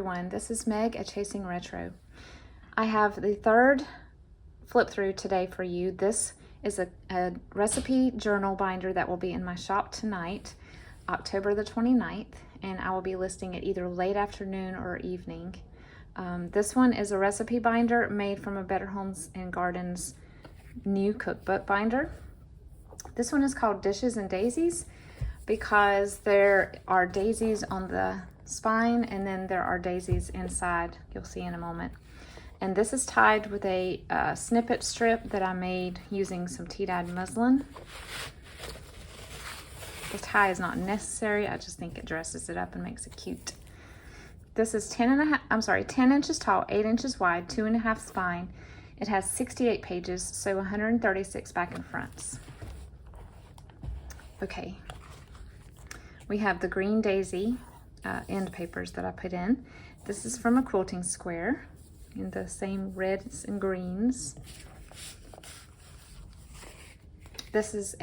everyone, this is Meg at Chasing Retro. I have the third flip through today for you. This is a recipe journal binder that will be in my shop tonight, October the 29th, and I will be listing it either late afternoon or evening. This one is a recipe binder made from a Better Homes and Gardens new cookbook binder. This one is called Dishes and Daisies because there are daisies on the spine and then there are daisies inside, you'll see in a moment. And this is tied with a snippet strip that I made using some tea-dyed muslin. The tie is not necessary, I just think it dresses it up and makes it cute. This is 10 inches tall, 8 inches wide, 2.5 spine. It has 68 pages, so 136 back and fronts. Okay, we have the green daisy end papers that I put in. This is from a quilting square in the same reds and greens. This is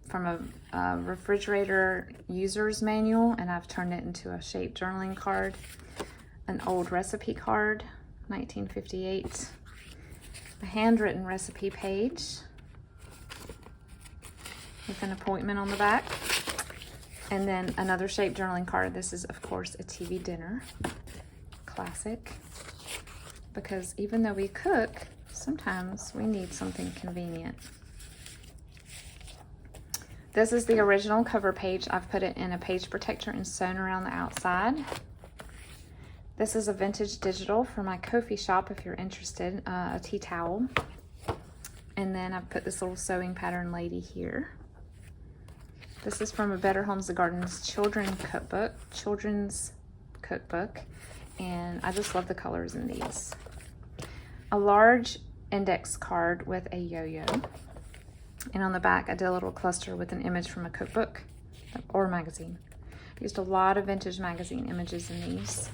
from a refrigerator user's manual, and I've turned it into a shaped journaling card. An old recipe card, 1958. A handwritten recipe page with an appointment on the back. And then another shaped journaling card. This is, of course, a TV dinner. Classic. Because even though we cook, sometimes we need something convenient. This is the original cover page. I've put it in a page protector and sewn around the outside. This is a vintage digital for my Ko-fi shop if you're interested, a tea towel. And then I've put this little sewing pattern lady here. This is from a Better Homes and Gardens children's cookbook, and I just love the colors in these. A large index card with a yo-yo. And on the back, I did a little cluster with an image from a cookbook or magazine. I used a lot of vintage magazine images in these.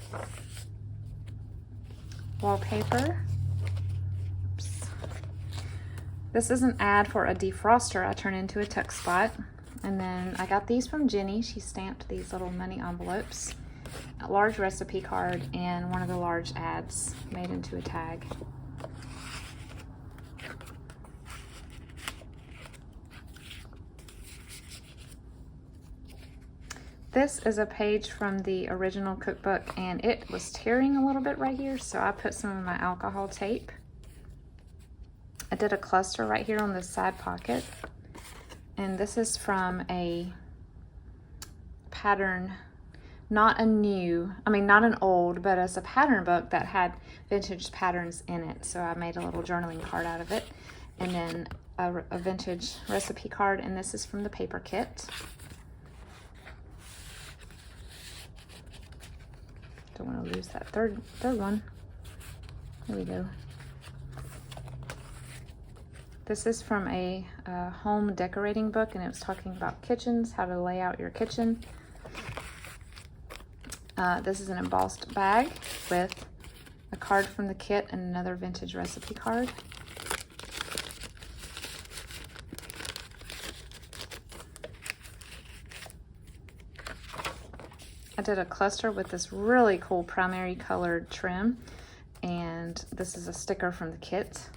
Wallpaper. Oops. This is an ad for a defroster I turned into a tuck spot. And then I got these from Jenny. She stamped these little money envelopes. A large recipe card and one of the large ads made into a tag. This is a page from the original cookbook, and it was tearing a little bit right here, so I put some of my alcohol tape. I did a cluster right here on the side pocket, and this is from a pattern, not an old, but it's a pattern book that had vintage patterns in it, so I made a little journaling card out of it, and then a vintage recipe card, and this is from the paper kit. Don't want to lose that third one. There we go. This is from a home decorating book, and it was talking about kitchens, how to lay out your kitchen. This is an embossed bag with a card from the kit and another vintage recipe card. I did a cluster with this really cool primary colored trim, and this is a sticker from the kit.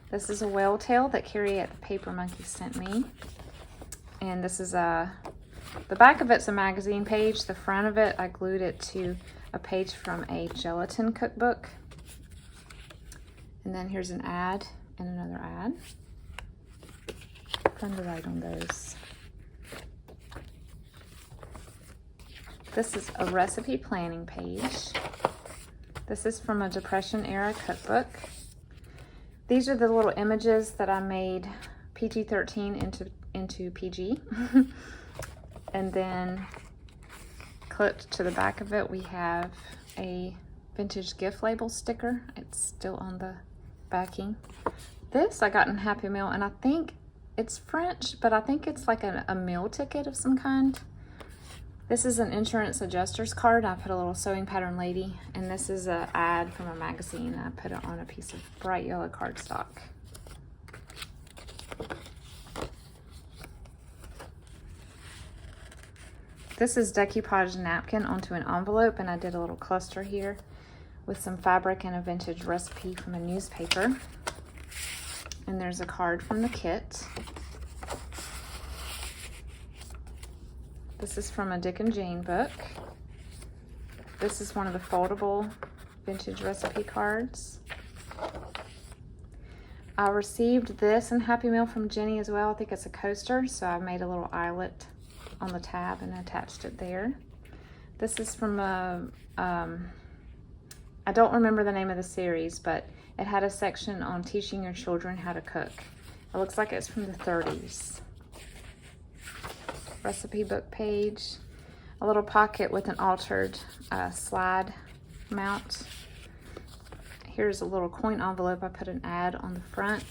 This is a whale tail that Carrie at the Paper Monkey sent me, and this is the back of it's a magazine page. The front of it, I glued it to a page from a gelatin cookbook, and then here's an ad and another ad. Fun to write on those. This is a recipe planning page. This is from a Depression era cookbook. These are the little images that I made PG-13 into PG. And then clipped to the back of it, we have a vintage gift label sticker. It's still on the backing. This I got in Happy Meal, and I think it's French, but I think it's like a meal ticket of some kind. This is an insurance adjuster's card. I put a little sewing pattern lady, and this is an ad from a magazine. I put it on a piece of bright yellow cardstock. This is decoupage napkin onto an envelope, and I did a little cluster here with some fabric and a vintage recipe from a newspaper. And there's a card from the kit. This is from a Dick and Jane book. This is one of the foldable vintage recipe cards. I received this in Happy Meal from Jenny as well. I think it's a coaster, so I made a little eyelet on the tab and attached it there. This is from a, I don't remember the name of the series, but it had a section on teaching your children how to cook. It looks like it's from the 30s. Recipe book page. A little pocket with an altered slide mount. Here's a little coin envelope. I put an ad on the front.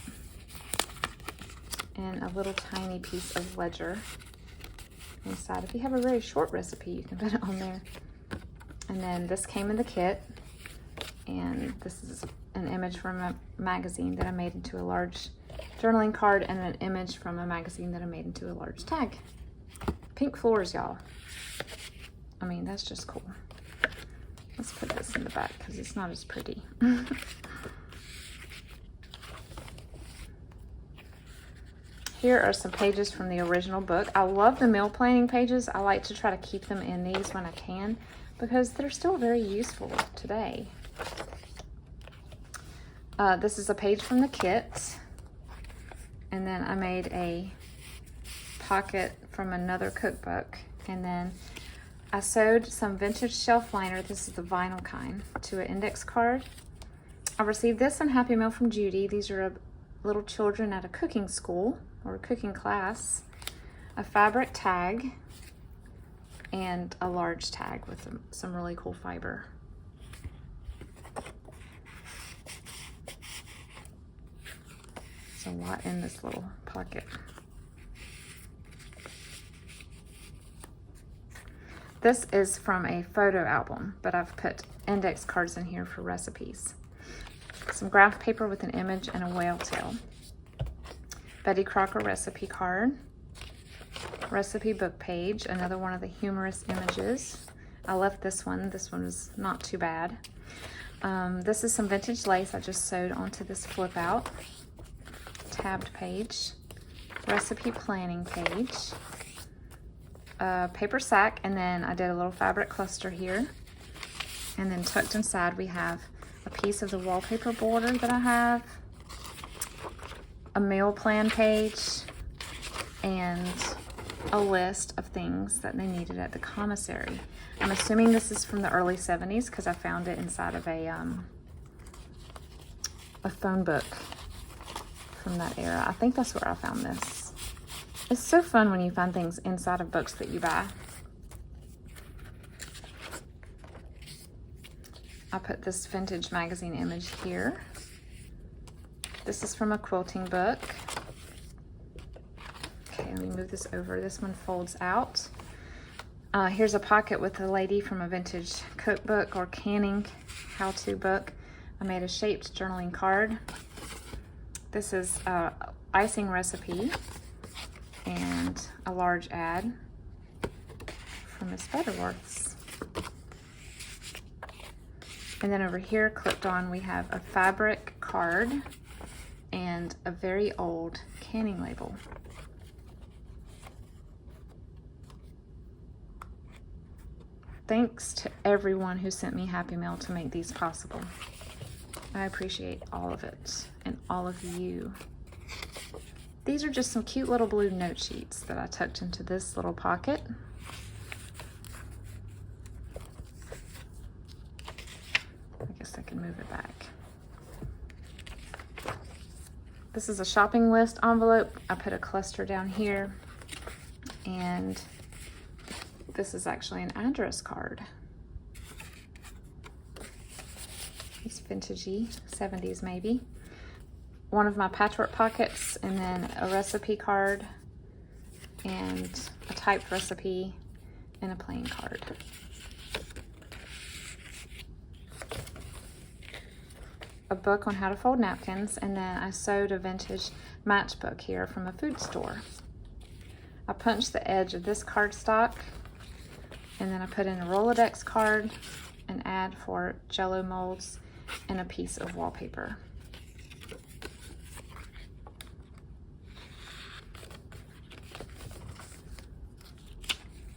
And a little tiny piece of ledger inside. If you have a very short recipe, you can put it on there. And then this came in the kit. And this is an image from a magazine that I made into a large journaling card, and an image from a magazine that I made into a large tag. Pink floors, y'all. I mean, that's just cool. Let's put this in the back because it's not as pretty. Here are some pages from the original book. I love the meal planning pages. I like to try to keep them in these when I can because they're still very useful today. This is a page from the kit. And then I made a pocket from another cookbook. And then I sewed some vintage shelf liner. This is the vinyl kind, to an index card. I received this in Happy Meal from Judy. These are little children at a cooking school or a cooking class. A fabric tag and a large tag with some really cool fiber. There's a lot in this little pocket. This is from a photo album, but I've put index cards in here for recipes. Some graph paper with an image and a whale tail. Betty Crocker recipe card. Recipe book page, another one of the humorous images. I left this one. This one was not too bad. This is some vintage lace I just sewed onto this flip out. Tabbed page. Recipe planning page. Paper sack, and then I did a little fabric cluster here. And then tucked inside we have a piece of the wallpaper border that I have, a meal plan page, and a list of things that they needed at the commissary. I'm assuming this is from the early 70s because I found it inside of a phone book from that era. I think that's where I found this. It's so fun when you find things inside of books that you buy. I put this vintage magazine image here. This is from a quilting book. Okay, let me move this over. This one folds out. Here's a pocket with a lady from a vintage cookbook or canning how-to book. I made a shaped journaling card. This is icing recipe and a large ad from Miss Butterworth's. And then over here, clipped on, we have a fabric card and a very old canning label. Thanks to everyone who sent me Happy Mail to make these possible. I appreciate all of it and all of you. These are just some cute little blue note sheets that I tucked into this little pocket. I guess I can move it back. This is a shopping list envelope. I put a cluster down here, and this is actually an address card. It's vintagey, 70s maybe. One of my patchwork pockets, and then a recipe card, and a typed recipe, and a plain card. A book on how to fold napkins, and then I sewed a vintage matchbook here from a food store. I punched the edge of this cardstock And then I put in a Rolodex card, an ad for Jello molds, and a piece of wallpaper.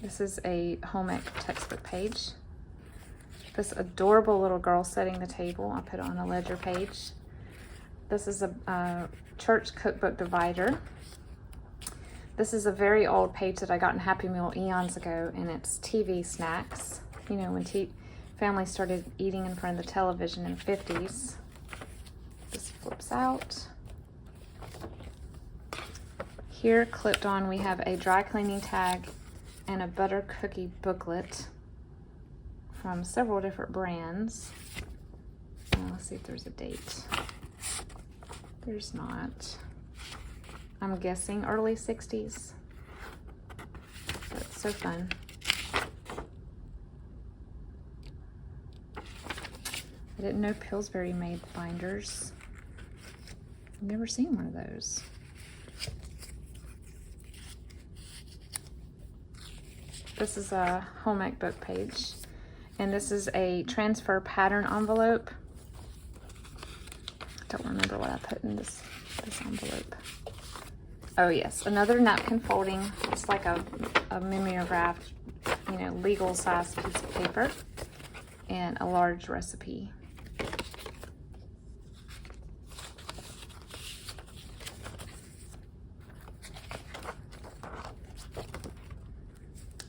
This is a home ec textbook page. This adorable little girl setting the table, I put it on a ledger page. This is a church cookbook divider. This is a very old page that I got in Happy Meal eons ago, and it's TV snacks. You know, when families started eating in front of the television in the 50s. This flips out. Here, clipped on, we have a dry cleaning tag and a butter cookie booklet from several different brands. Let's see if there's a date. There's not. I'm guessing early 60s. That's so fun. I didn't know Pillsbury made binders. I've never seen one of those. This is a home ec book page, and this is a transfer pattern envelope. Don't remember what I put in this envelope. Oh yes, another napkin folding. It's like a mimeograph, you know, legal size piece of paper, and a large recipe.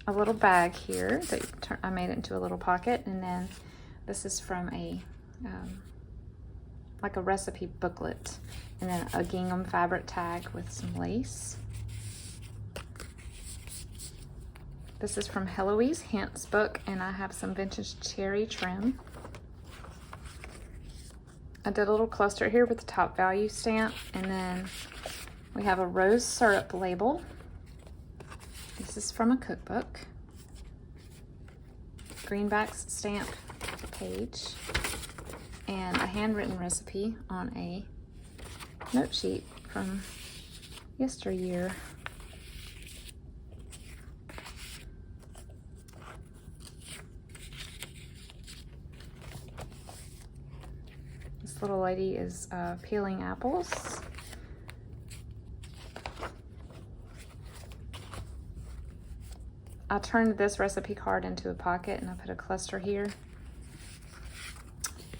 A little bag here that I made it into a little pocket, and then this is from a like a recipe booklet, and then a gingham fabric tag with some lace. This is from Heloise Hints book, and I have some vintage cherry trim. I did a little cluster here with the top value stamp, and then we have a rose syrup label. This is from a cookbook. Greenbacks stamp page, and a handwritten recipe on a note sheet from yesteryear. This little lady is peeling apples. I turned this recipe card into a pocket, and I put a cluster here.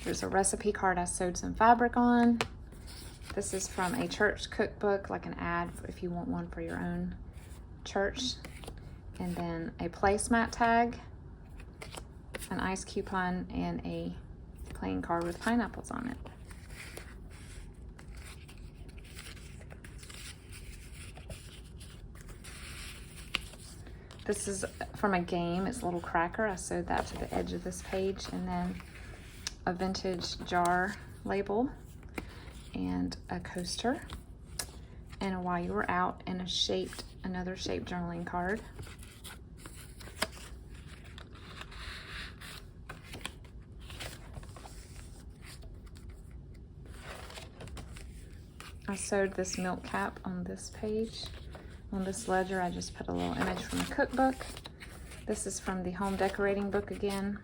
There's a recipe card I sewed some fabric on. This is from a church cookbook, like an ad if you want one for your own church. And then a placemat tag, an ice coupon, and a playing card with pineapples on it. This is from a game. It's a little cracker. I sewed that to the edge of this page, and then a vintage jar label, and a coaster, and a While You Were Out, and another shaped journaling card. I sewed this milk cap on this page. On this ledger, I just put a little image from a cookbook. This is from the home decorating book again.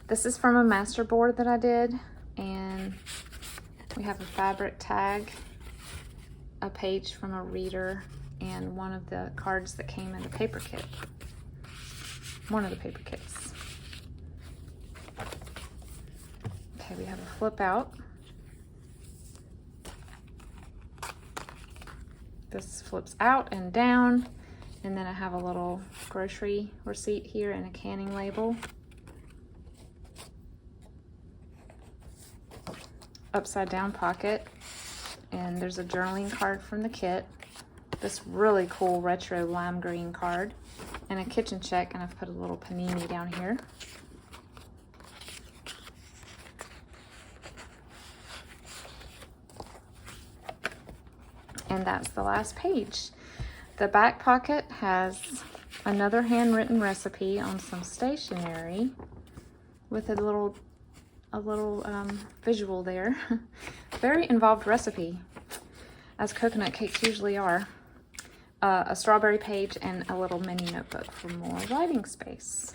This is from a master board that I did, and we have a fabric tag, a page from a reader, and one of the cards that came in the paper kit. One of the paper kits. Okay, we have a flip out. This flips out and down, and then I have a little grocery receipt here and a canning label. Upside down pocket, and there's a journaling card from the kit. This really cool retro lime green card, and a kitchen check, and I've put a little panini down here. And that's the last page. The back pocket has another handwritten recipe on some stationery with a little visual there. Very involved recipe, as coconut cakes usually are. a strawberry page, and a little mini notebook for more writing space.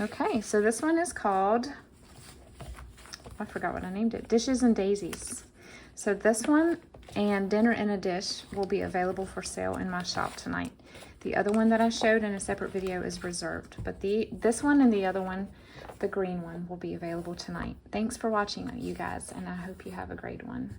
Okay, so this one is called, I forgot what I named it, Dishes and Daisies. So this one and Dinner in a Dish will be available for sale in my shop tonight. The other one that I showed in a separate video is reserved, but this one and the other one, the green one, will be available tonight. Thanks for watching, you guys, and I hope you have a great one.